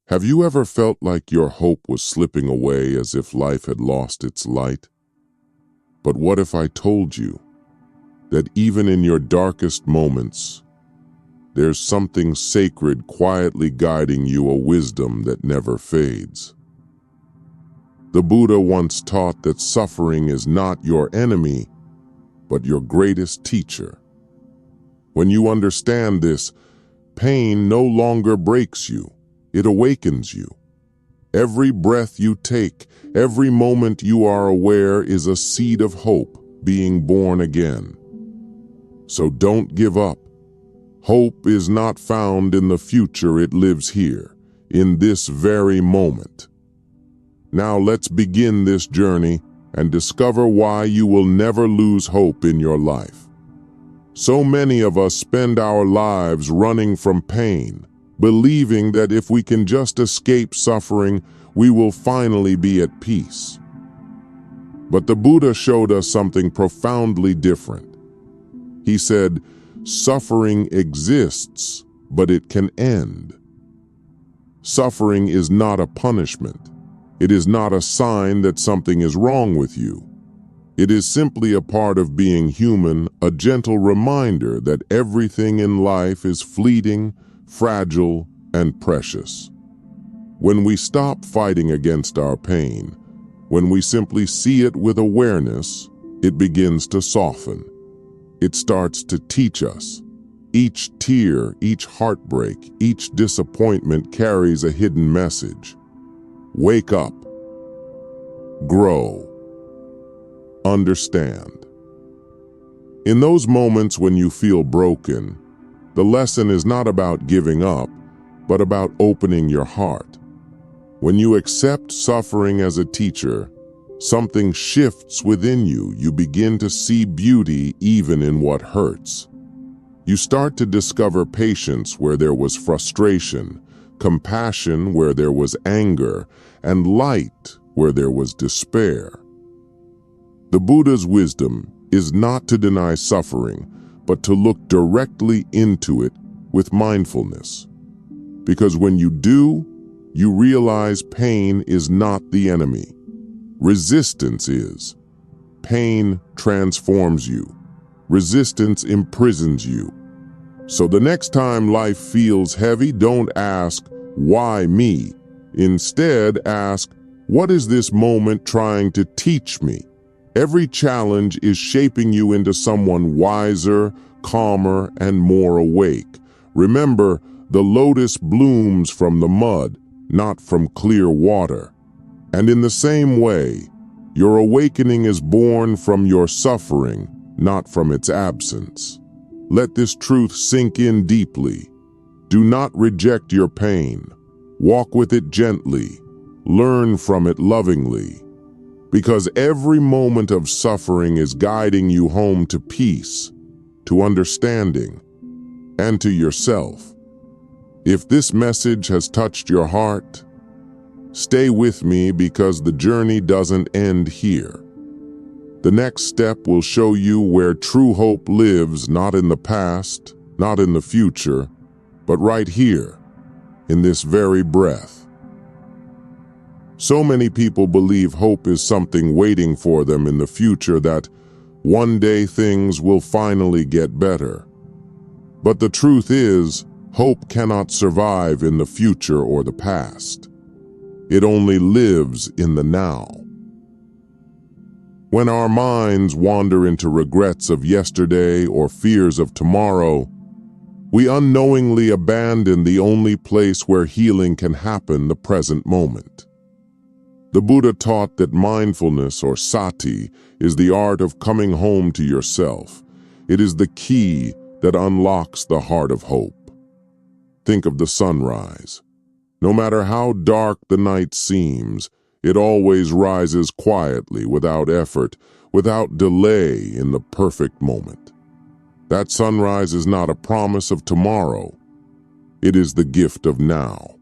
Have you ever felt like your hope was slipping away as if life had lost its light? But what if I told you that even in your darkest moments, there's something sacred quietly guiding you, a wisdom that never fades? The Buddha once taught that suffering is not your enemy, but your greatest teacher. When you understand this, pain no longer breaks you, it awakens you. Every breath you take, every moment you are aware is a seed of hope being born again. So don't give up. Hope is not found in the future, it lives here, in this very moment. Now let's begin this journey and discover why you will never lose hope in your life. So many of us spend our lives running from pain, believing that if we can just escape suffering, we will finally be at peace. But the Buddha showed us something profoundly different. He said, suffering exists, but it can end. Suffering is not a punishment. It is not a sign that something is wrong with you. It is simply a part of being human, a gentle reminder that everything in life is fleeting, fragile, and precious. When we stop fighting against our pain, when we simply see it with awareness, it begins to soften. It starts to teach us. Each tear, each heartbreak, each disappointment carries a hidden message. Wake up. Grow. Understand. In those moments when you feel broken, the lesson is not about giving up, but about opening your heart. When you accept suffering as a teacher, something shifts within you. You begin to see beauty even in what hurts. You start to discover patience where there was frustration, compassion where there was anger, and light where there was despair. The Buddha's wisdom is not to deny suffering, but to look directly into it with mindfulness. Because when you do, you realize pain is not the enemy. Resistance is. Pain transforms you. Resistance imprisons you. So the next time life feels heavy, don't ask, why me? Instead, ask, what is this moment trying to teach me? Every challenge is shaping you into someone wiser, calmer, and more awake. Remember, the lotus blooms from the mud, not from clear water. And in the same way, your awakening is born from your suffering, not from its absence. Let this truth sink in deeply. Do not reject your pain. Walk with it gently. Learn from it lovingly. Because every moment of suffering is guiding you home to peace, to understanding, and to yourself. If this message has touched your heart, stay with me because the journey doesn't end here. The next step will show you where true hope lives, not in the past, not in the future, but right here, in this very breath. So many people believe hope is something waiting for them in the future, that one day things will finally get better. But the truth is, hope cannot survive in the future or the past. It only lives in the now. When our minds wander into regrets of yesterday or fears of tomorrow, we unknowingly abandon the only place where healing can happen, the present moment. The Buddha taught that mindfulness, or sati, is the art of coming home to yourself. It is the key that unlocks the heart of hope. Think of the sunrise. No matter how dark the night seems, it always rises quietly, without effort, without delay, in the perfect moment. That sunrise is not a promise of tomorrow. It is the gift of now.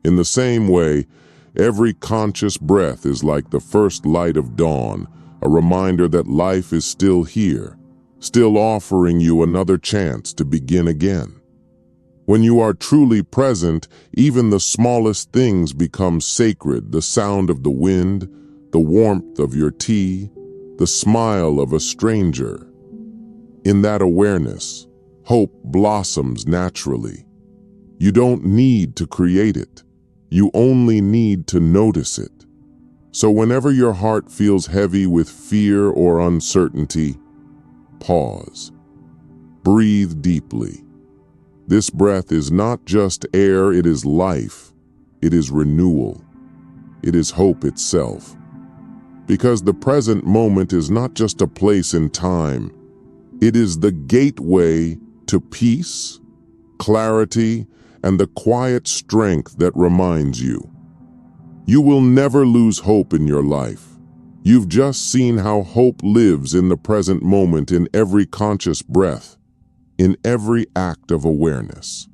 In the same way, every conscious breath is like the first light of dawn, a reminder that life is still here, still offering you another chance to begin again. When you are truly present, even the smallest things become sacred: the sound of the wind, the warmth of your tea, the smile of a stranger. In that awareness, hope blossoms naturally. You don't need to create it. You only need to notice it. So whenever your heart feels heavy with fear or uncertainty, pause. Breathe deeply. This breath is not just air, it is life. It is renewal. It is hope itself. Because the present moment is not just a place in time. It is the gateway to peace, clarity, and the quiet strength that reminds you. You will never lose hope in your life. You've just seen how hope lives in the present moment, in every conscious breath, in every act of awareness.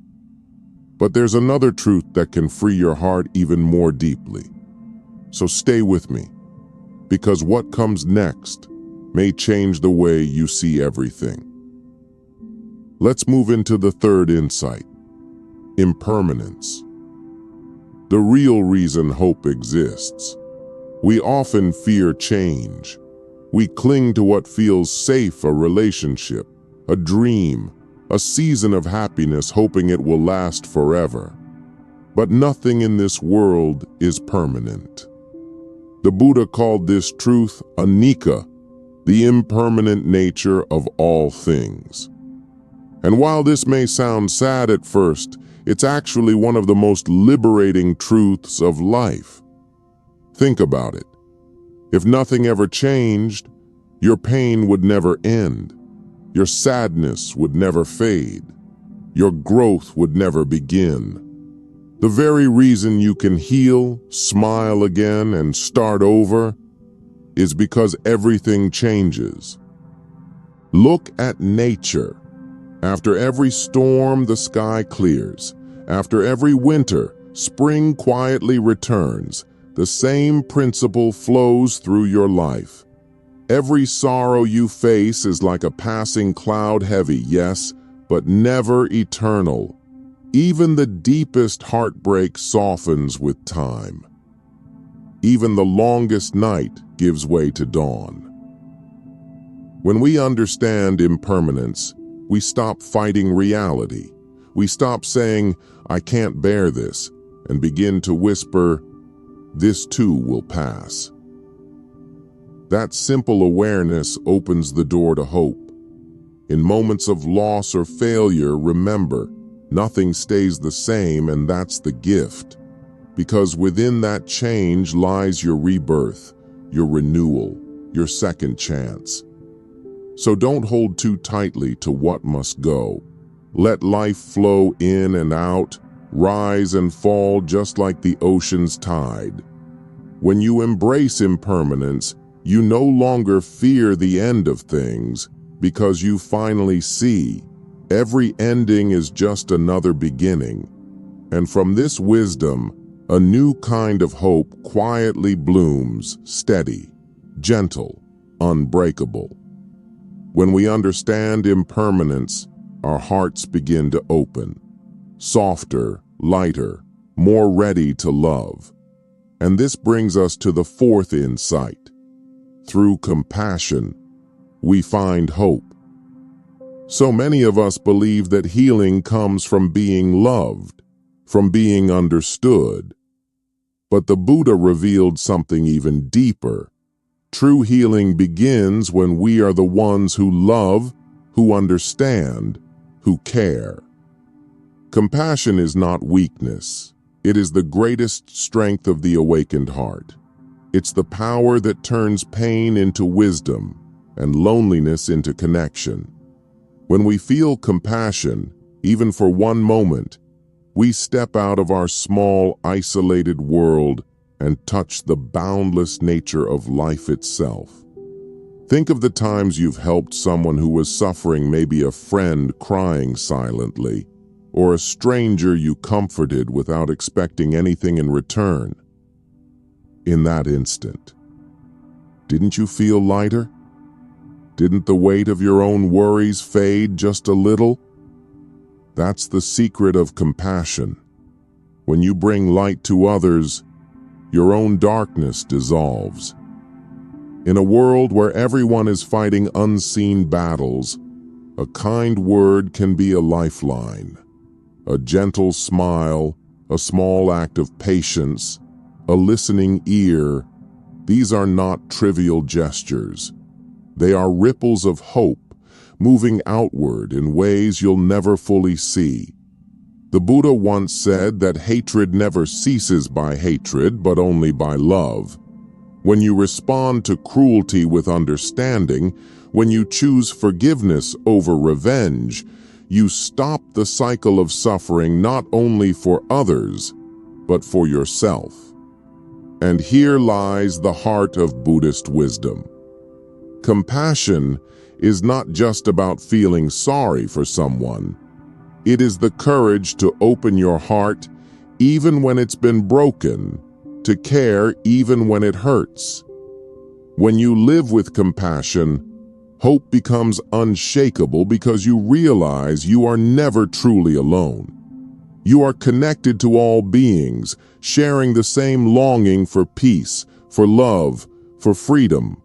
But there's another truth that can free your heart even more deeply. So stay with me, because what comes next may change the way you see everything. Let's move into the third insight: impermanence. The real reason hope exists. We often fear change. We cling to what feels safe: a relationship, a dream, a season of happiness, hoping it will last forever. But nothing in this world is permanent. The Buddha called this truth anicca, the impermanent nature of all things. And while this may sound sad at first, it's actually one of the most liberating truths of life. Think about it. If nothing ever changed, your pain would never end. Your sadness would never fade. Your growth would never begin. The very reason you can heal, smile again, and start over is because everything changes. Look at nature. After every storm, the sky clears. After every winter, spring quietly returns. The same principle flows through your life. Every sorrow you face is like a passing cloud, heavy, yes, but never eternal. Even the deepest heartbreak softens with time. Even the longest night gives way to dawn. When we understand impermanence, we stop fighting reality. We stop saying, "I can't bear this," and begin to whisper, "This too will pass." That simple awareness opens the door to hope. In moments of loss or failure, remember, nothing stays the same, and that's the gift. Because within that change lies your rebirth, your renewal, your second chance. So don't hold too tightly to what must go. Let life flow in and out, rise and fall just like the ocean's tide. When you embrace impermanence, you no longer fear the end of things, because you finally see every ending is just another beginning. And from this wisdom, a new kind of hope quietly blooms, steady, gentle, unbreakable. When we understand impermanence, our hearts begin to open, softer, lighter, more ready to love. And this brings us to the fourth insight. Through compassion, we find hope. So many of us believe that healing comes from being loved, from being understood. But the Buddha revealed something even deeper. True healing begins when we are the ones who love, who understand, who care. Compassion is not weakness. It is the greatest strength of the awakened heart. It's the power that turns pain into wisdom and loneliness into connection. When we feel compassion, even for one moment, we step out of our small, isolated world and touch the boundless nature of life itself. Think of the times you've helped someone who was suffering, maybe a friend crying silently, or a stranger you comforted without expecting anything in return. In that instant, didn't you feel lighter? Didn't the weight of your own worries fade just a little? That's the secret of compassion. When you bring light to others, your own darkness dissolves. In a world where everyone is fighting unseen battles, a kind word can be a lifeline. A gentle smile, a small act of patience, a listening ear, these are not trivial gestures. They are ripples of hope, moving outward in ways you'll never fully see. The Buddha once said that hatred never ceases by hatred, but only by love. When you respond to cruelty with understanding, when you choose forgiveness over revenge, you stop the cycle of suffering not only for others, but for yourself. And here lies the heart of Buddhist wisdom. Compassion is not just about feeling sorry for someone. It is the courage to open your heart even when it's been broken, to care even when it hurts. When you live with compassion, hope becomes unshakable because you realize you are never truly alone. You are connected to all beings, sharing the same longing for peace, for love, for freedom.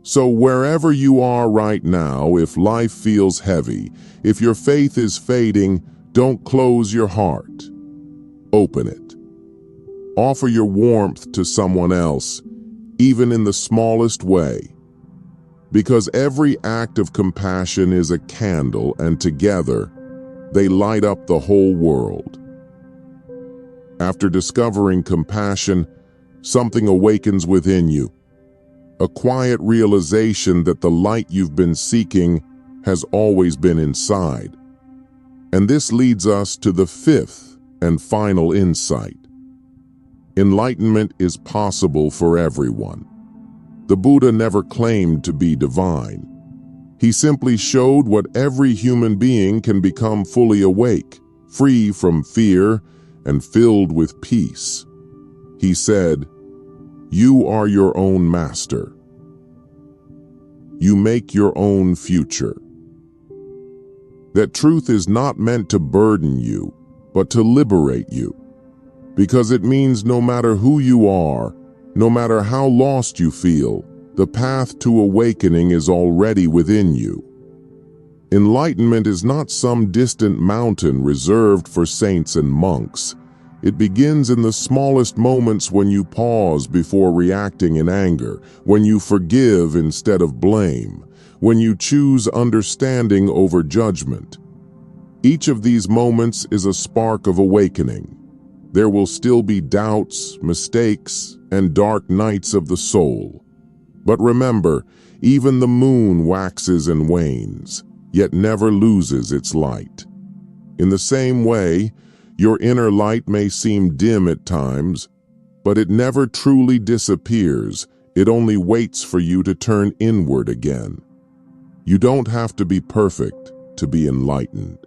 So wherever you are right now, if life feels heavy, if your faith is fading, don't close your heart. Open it. Offer your warmth to someone else, even in the smallest way. Because every act of compassion is a candle, and together, they light up the whole world. After discovering compassion, something awakens within you. A quiet realization that the light you've been seeking has always been inside. And this leads us to the fifth and final insight. Enlightenment is possible for everyone. The Buddha never claimed to be divine. He simply showed what every human being can become fully awake, free from fear, and filled with peace. He said, "You are your own master. You make your own future." That truth is not meant to burden you, but to liberate you. Because it means no matter who you are, no matter how lost you feel, the path to awakening is already within you. Enlightenment is not some distant mountain reserved for saints and monks. It begins in the smallest moments, when you pause before reacting in anger, when you forgive instead of blame, when you choose understanding over judgment. Each of these moments is a spark of awakening. There will still be doubts, mistakes, and dark nights of the soul. But remember, even the moon waxes and wanes, yet never loses its light. In the same way, your inner light may seem dim at times, but it never truly disappears. It only waits for you to turn inward again. You don't have to be perfect to be enlightened.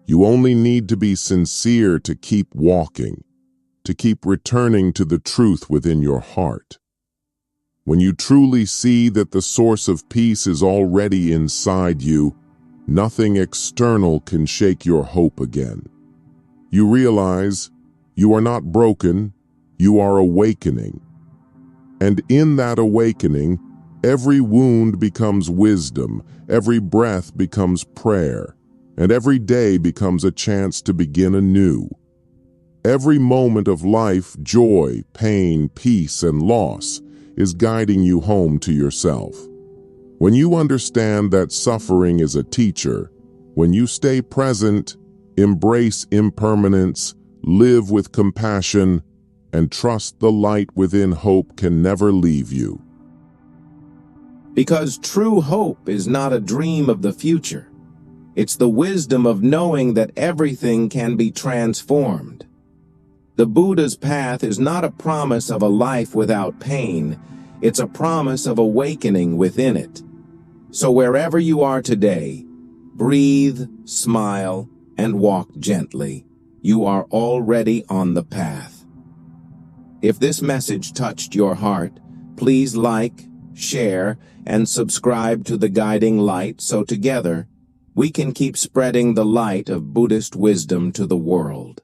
You only need to be sincere to keep walking, to keep returning to the truth within your heart. When you truly see that the source of peace is already inside you, nothing external can shake your hope again. You realize you are not broken, you are awakening. And in that awakening, every wound becomes wisdom, every breath becomes prayer, and every day becomes a chance to begin anew. Every moment of life, joy, pain, peace, and loss, is guiding you home to yourself. When you understand that suffering is a teacher, when you stay present, embrace impermanence, live with compassion, and trust the light within, hope can never leave you. Because true hope is not a dream of the future. It's the wisdom of knowing that everything can be transformed. The Buddha's path is not a promise of a life without pain. It's a promise of awakening within it. So wherever you are today, breathe, smile, and walk gently. You are already on the path. If this message touched your heart, please like, share, and subscribe to The Guiding Light so together we can keep spreading the light of Buddhist wisdom to the world.